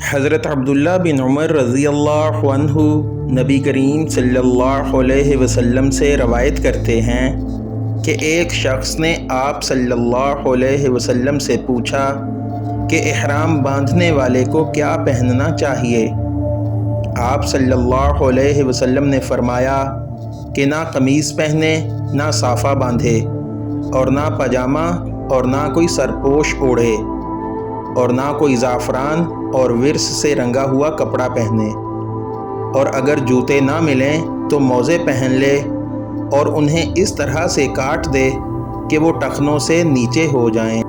حضرت عبداللہ بن عمر رضی اللہ عنہ نبی کریم صلی اللہ علیہ وسلم سے روایت کرتے ہیں کہ ایک شخص نے آپ صلی اللہ علیہ وسلم سے پوچھا کہ احرام باندھنے والے کو کیا پہننا چاہیے۔ آپ صلی اللہ علیہ وسلم نے فرمایا کہ نہ قمیص پہنے، نہ صافہ باندھے، اور نہ پاجامہ، اور نہ کوئی سرپوش اوڑھے، اور نہ کوئی زعفران اور ورس سے رنگا ہوا کپڑا پہنے، اور اگر جوتے نہ ملیں تو موزے پہن لے اور انہیں اس طرح سے کاٹ دے کہ وہ ٹخنوں سے نیچے ہو جائیں۔